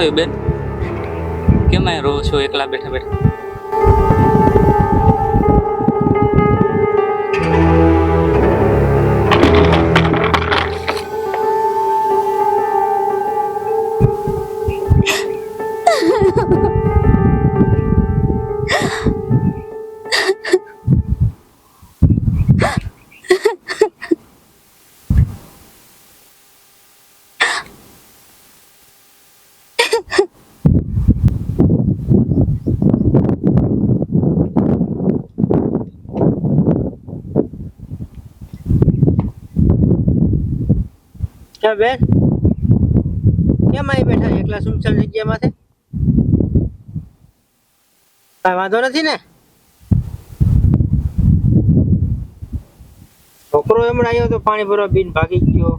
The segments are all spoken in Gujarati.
થયું બેન? કેમ અહીં રહો છો એકલા બેઠા બેઠા? ક્યાં બેન કેમ અહીં બેઠા એકલા સુમસામ જગ્યામાંથી? કાંઈ વાંધો નથી ને? છોકરો હમણાં આવ્યો તો પાણી ભરવા બીન ભાગી ગયો.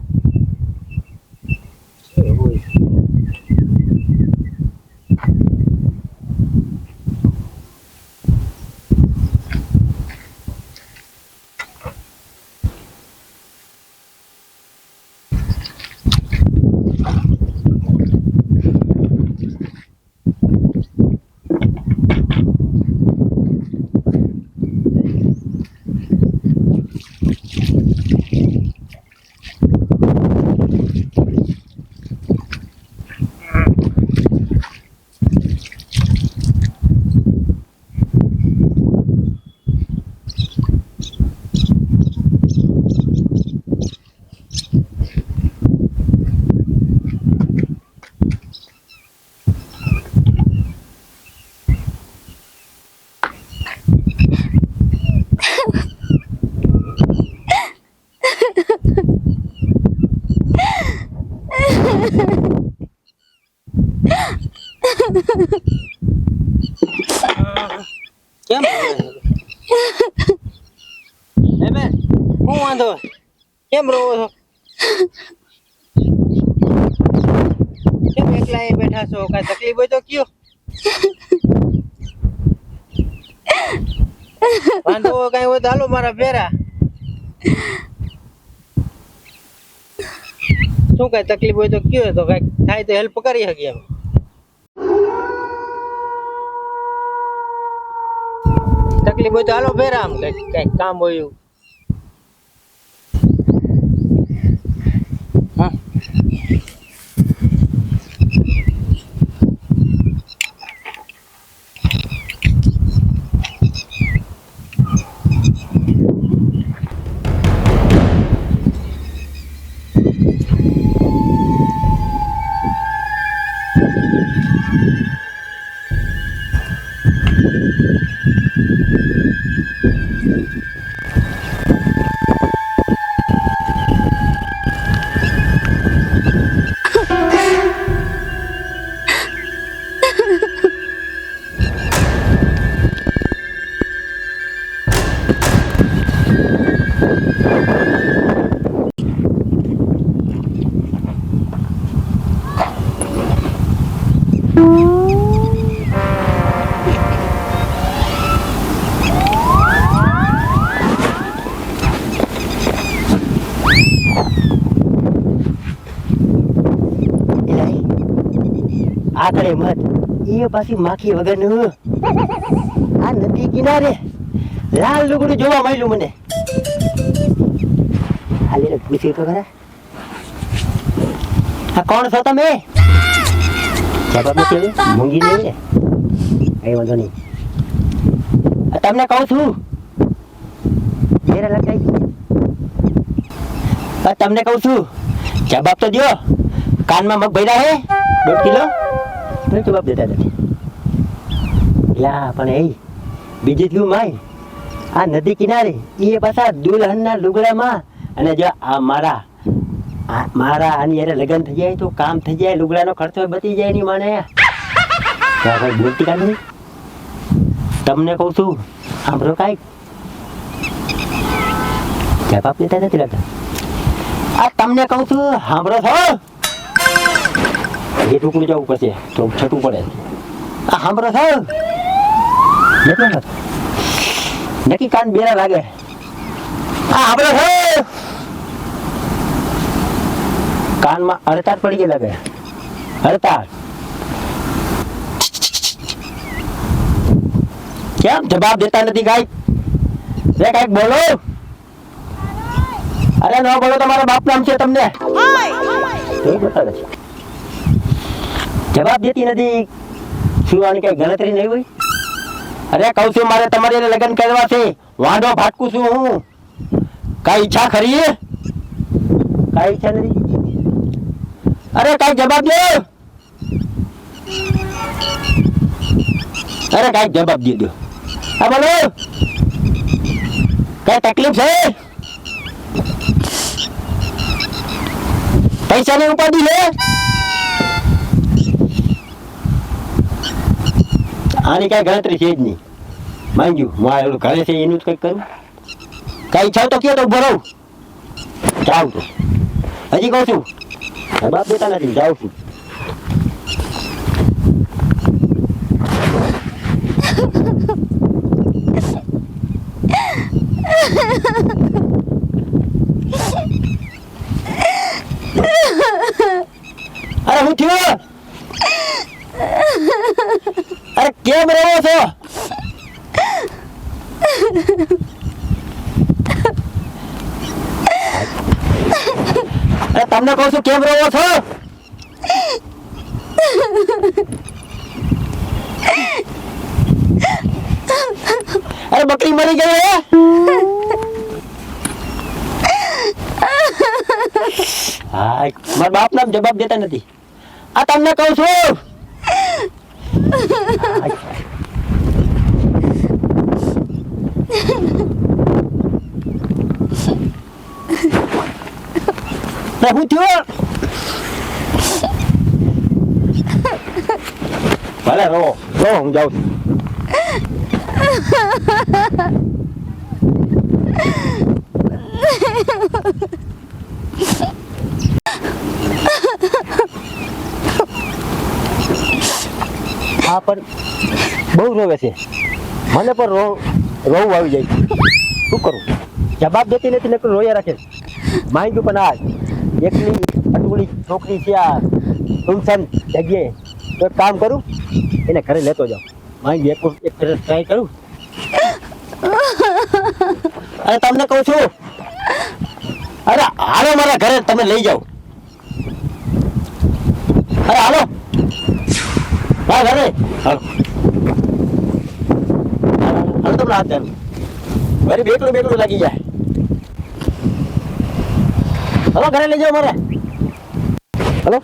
કેમ હે બેન હું વાંધો કેમ રોવો છો? કેમ એકલા અહીં બેઠા છો? કાંઈ તકલીફ હોય તો કયો. વાંધો કાંઈ હોય તો હાલો મારા ભેરા. શું કાંઈ તકલીફ હોય તો કયો, તો કાંઈક થાય તો હેલ્પ કરી શકીએ અમે. તકલીફ હોય તો હાલો ભેરા, આમ કઈક કામ હોય એવું. હા આગળ મત એ પાછી માખી વગરનું આ નદી કિનારે લાલ લુગડું જોવા મળ્યું મને. હાલી પૂછી તો ખરા, આ કોણ છો તમે? જવાબ નથી મૂંગી દેવી ને, કઈ વાંધો નહીં. તમને કહું છું તમને કહું છું જવાબ તો દો. કાનમાં મગ ભર્યા હે 1.5 કિલો તો જવાબ દેતા નથી. લા પણ એ બીજું થયું માય આ નદી કિનારે એ પાછા દુલ્હનના લુગડામાં, અને જો આ મારા આની યારે લગ્ન થઈ જાય તો કામ થઈ જાય, લુગડાનો ખર્ચો બચી જાય ની માને. ભાઈ બોલતી કાઢ નહીં. તમને કહું છું સાંભળો કાંઈક, જવાબ દેતા નથી લાગતા. આ તમને કહું છું સાંભળો છો? એ ટૂંકું જવું પડશે તો છઠું પડે. આ સાંભળો છો? નક્કી કાન બેરા લાગે. આ સાંભળો છો? કાનમાં અડતાર પડી ગઈ લાગે. અડતાર કેમ જવાબ દેતા નથી કાંઈક? રે કાંઈક બોલો. અરે ન બોલો, તમારા બાપ નામ છે તમને. કેવું બતાવે છે? જવાબ દેતી નથી. શું આની કઈ ગણતરી નહીં હોય? અરે કહું છું મારે તમારી હારે લગ્ન કરવા છે. વાંઢો ફાટકું છું હું. કાંઈ ઈચ્છા ખરી? કાંઈ ઈચ્છા નથી. અરે કાંઈક જવાબ દે. અરે કાંઈક જવાબ દે દો. હા બોલો. કઈ તકલીફ છે? પૈસાની ઉપાધિ છે? આની કઈ ગણતરી છે જ નહીં. માંગ્યું હું આ એવડું ઘરે છે એનું જ કંઈક કરું. કઈ ઈચ્છા તો કયો તો ઉભો રહું. જાઉં તો હજી કહું છું બાપ દેતા નથી. જાઉં છું. અરે હું થયું? અરે કેમ રહો છો? અરે તમને કહું છું કેમ રહો છો? અરે બકરી મરી ગઈ હે? હાય મારા બાપ નામ જવાબ દેતા નથી. આ તમને કહું છું. હું થયું? ભલે રો રો હું જાઉં છું. હા પણ બહુ રોવે છે. મને પણ રોવું આવી જાય. શું કરું? જવાબ દેતી નથી ને રોયા રાખે. માંગ્યું પણ આ એકલી અટુળી છોકરી છે આ સુમસાન જગ્યાએ. તો એક કામ કરું એને ઘરે લેતો જાઉં. માંગી એક ટ્રાય કરું. અરે તમને કહું છું. અરે હાલો મારા ઘરે તમે લઈ જાઓ. અરે હાલો મારા ઘરે. હાલો હાલો તમને હાથ ધરું. મારી બેકલું બેકલું લાગી જાય. હલો ઘરે લઈ જાઓ મારે. હલો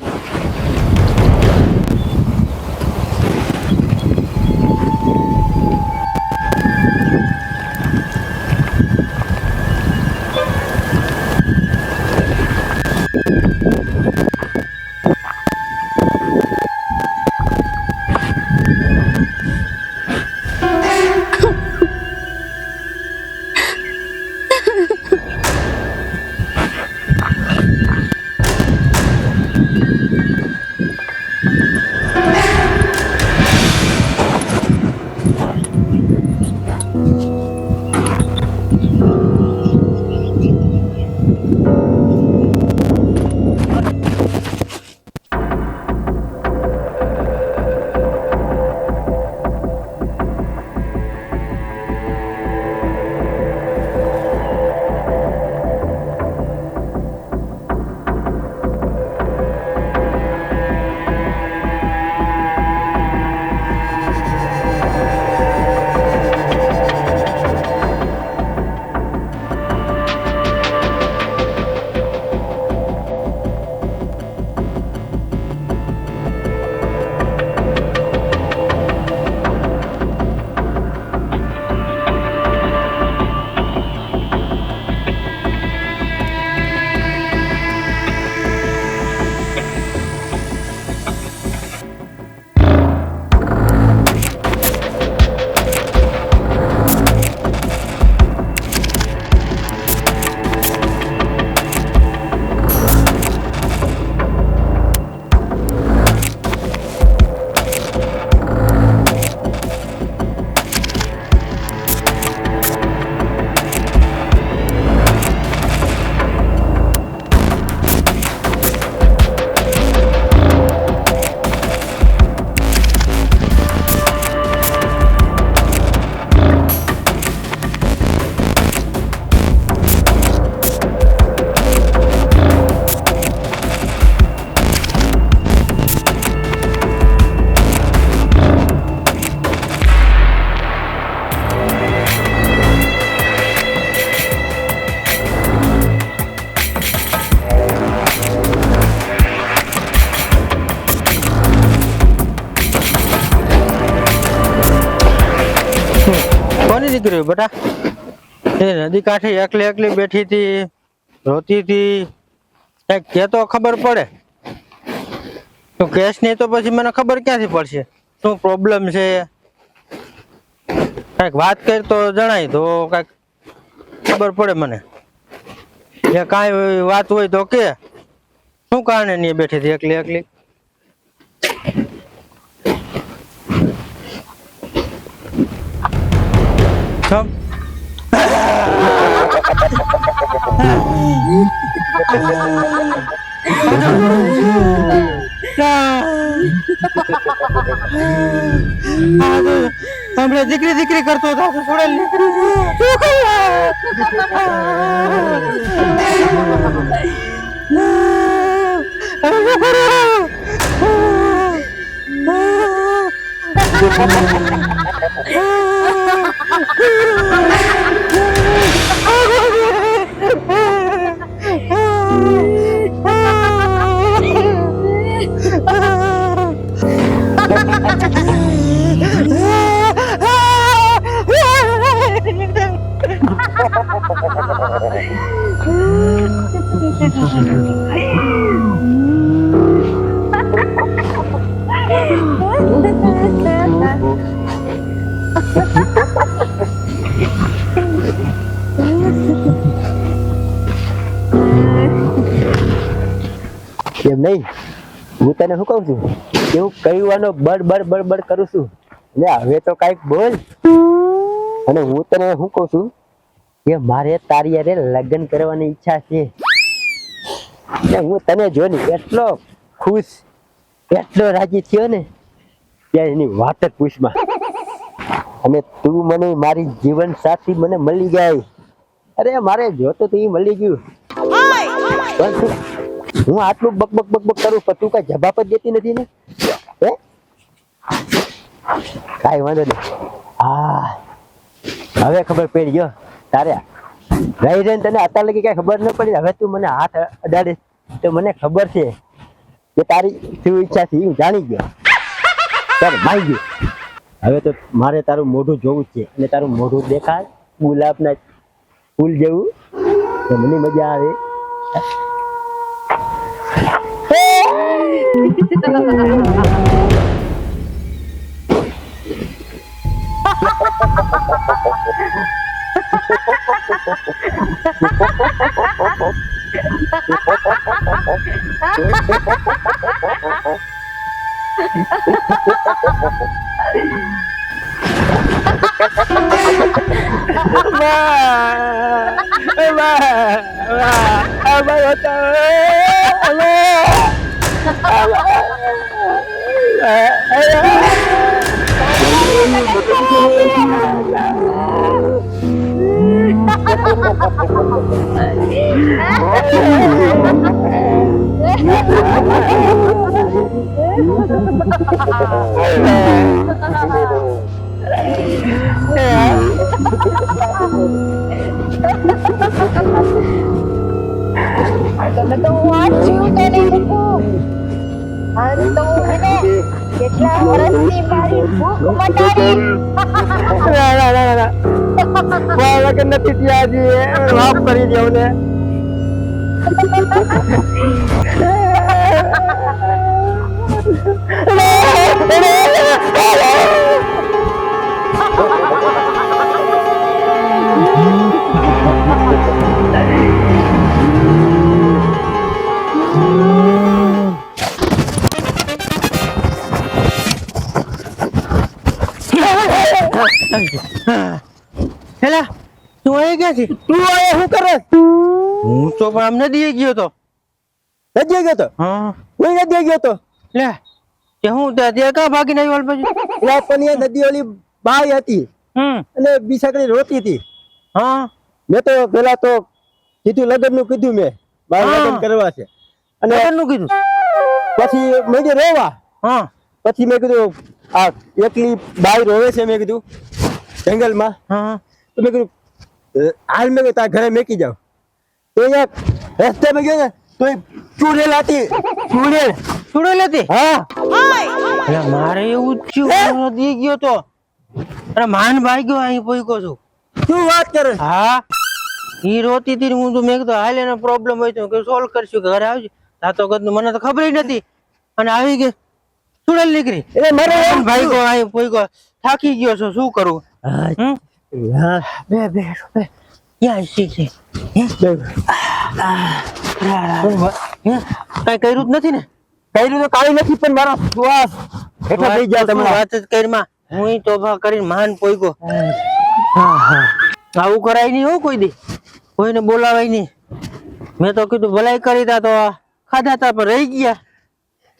ક્યાંની દીકરી બેટા? એ નદી કાંઠે એકલી એકલી બેઠી હતી, રોતી હતી, કઈક કે તો ખબર પડે. તો કેસ નહીં તો પછી મને ખબર ક્યાંથી પડશે શું પ્રોબ્લેમ છે? કઈક વાત કરી તો જણાય તો કઈક ખબર પડે મને. એ કાંઈ વાત હોય તો કે શું કારણે નહીં બેઠી હતી એકલી એકલી? સમ હમણાં દીકરી દીકરી કરતો હતો તો છોડેલ એમ નહીં, હું તને શું કહું છું કે હું કહીવાનો બડ બડ બડ બડ કરું છું. એટલે હવે તો કાંઈક બોલ. અને હું તને શું કહું છું કે મારે તારી હારે લગ્ન કરવાની ઈચ્છા છે. અને હું તને જોઈને એટલો ખુશ, એટલો રાજી થયો ને ત્યાં એની વાત જ પૂછમાં. અને તું મને મારી જીવન સાથી મને મળી ગઈ. અરે મારે જોતો તો એ મળી ગયું. પણ હું આટલું બક બક બક બક કરું પણ તું કઈ જવાબ જ દેતી નથી ને. હે કાંઈ વાંધો નહીં. હા હવે ખબર પડી ગયો. તારે રહી રહીને તને અત્યારે લગી કઈ ખબર ન પડી. હવે તું મને હાથ અડાડે તો મને ખબર છે કે તારી શું ઈચ્છા છે હું જાણી ગયો. ચાલ માઈ ગયું. હવે તો મારે તારું મોઢું જોવું છે. અને તારું મોઢું દેખાય ગુલાબના ફૂલ જેવું તો મને મજા આવે. તમે તો વાંચ્યું તો નહીં મૂકું. અને તો મને કેટલા વર્ષથી મારી ભૂખ મટાડી. નથી ત્યાં માફ કરી દો ને. હેલા તું અહીં ક્યાંથી? તું આયા શું કરે? હું તો પણ આમ નદીએ ગયો તો. નદી ગયો તો? હા કોઈ નદી ગયો તો? લે તે હું ત્યાં ક્યાં ભાગીને આવ્યો પછી? એટલે પણ એ નદી ઓલી બાઈ હતી અને બિસાકડી રોતી હતી. હા મેં તો પેલા તો કીધું લગ્ન નું કીધું મેં મારે લગ્ન કરવા છે. અને નું કીધું પછી મેં રોવા. હા પછી મેં કીધું આ એકલી બાઈ રોવે છે. મેં કીધું જંગલમાં. હા તો મેં કીધું હાલ મેં કીધું તારા ઘરે મેકી જાવ. તો અહીંયા રસ્તામાં ગયો ને તો એ ચૂડેલ હતી. છોડેલ હતી? હા એટલે મારે એવું જ થયું. નદી ગયો તો અરે માન ભાઈ ગયો અહીં પહોંચ્યો છું. શું વાત કરે હા ઈ રોતી હતી ને હું તો મેં કીધું હાલ એનો પ્રોબ્લેમ હોય તો સોલ્વ કરશું કે ઘરે આવજો તાતો કદનું મને તો ખબર નથી અને આવી ગઈ સુડેલ નીકળી એટલે મારે એમ ભાઈ કો આય કોઈ કો થાકી ગયો છો શું કરું હમ? હા બે ક્યાં શીખે કઈ કર્યું જ નથી ને કર્યું તો કાંઈ નથી પણ મારો શ્વાસ હેઠળ થઈ ગયા તમે વાત જ કરીમાં હું તોફા કરીને મહાન પોઈગો આવું કરાય નહીં હો કોઈ દી કોઈને બોલાવાય નહીં મેં તો કીધું ભલાઈ કરી તા તો ખાધા તા પણ રહી ગયા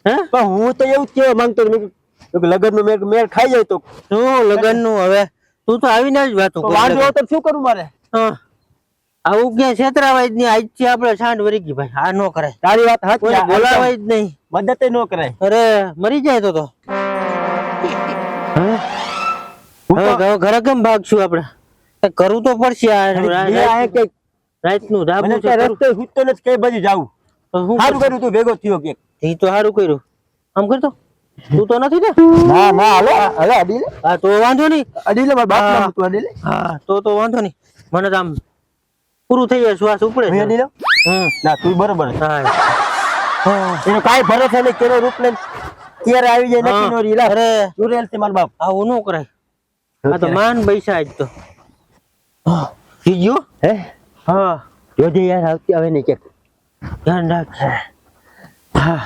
હે પણ હું તો એવું જ કહેવા માંગતો હતો. મેં કીધું લગન નો મેળ ખાઈ જાય તો શું લગન નું હવે તું તો આવીને જ વાતો કરે વાંધો લગન. તો શું કરું મારે હા આવું ક્યાં છેતરાવાય જ નહીં આજથી આપણે છાંડ વરી ગઈ ભાઈ આ નો કરાય તારી વાત કોઈ સાચી બોલાવાય જ નહીં મદદ ન કરાય અરે મરી જાય તો હવે ઘરે કેમ ભાગશું આપણે કંઈક કરવું તો પડશે રાતનું ધાબું મને છે ત્યાં કરવું. રસ્તે સૂતો નથી કઈ બાજુ જાવું તો શું સારું કરશું? કર્યું તું ભેગો થયો કે ઈ તો સારું કર્યું આમ કરતો તું તો નથી ને ના ના હાલે અડી લે હા તો વાંધો નહીં અડી લે મારા બાપ હા. નામ તું અડી લે હા તો વાંધો નહીં મને તો આમ પૂરું થઈ જાય શ્વાસ ઉપડે હું છે. અડી લે હમ ના તું બરોબર છે. હા એનો કાંઈ ભરોસો નહીં કેનો રૂપ લઈને ક્યારે આવી જાય નક્કી નો રીલા અરે સુરેલ છે મારા બાપ આવું ન કરાય આ તો માન પૈસા આજ તો જીજો હે હા જોજે યાર આવતી આવે ને કે ધ્યાન રાખ હા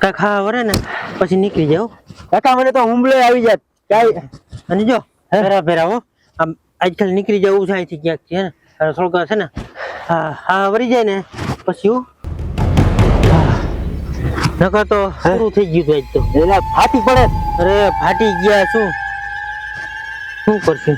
કાંઈ ખાવા વરે ને પછી નીકળી જાવ કાકા મને તો હુમલો આવી જાત કાંઈ અને જો ફેરા હો આમ આજકાલ નીકળી જવું છે અહીંથી ક્યાંક છે ને થોડુંક છે ને હા વરી જાય ને પછી હું નકર તો પૂરું થઈ ગયું આજ તો એના ફાટી પડે અરે ફાટી ગયા શું કરશું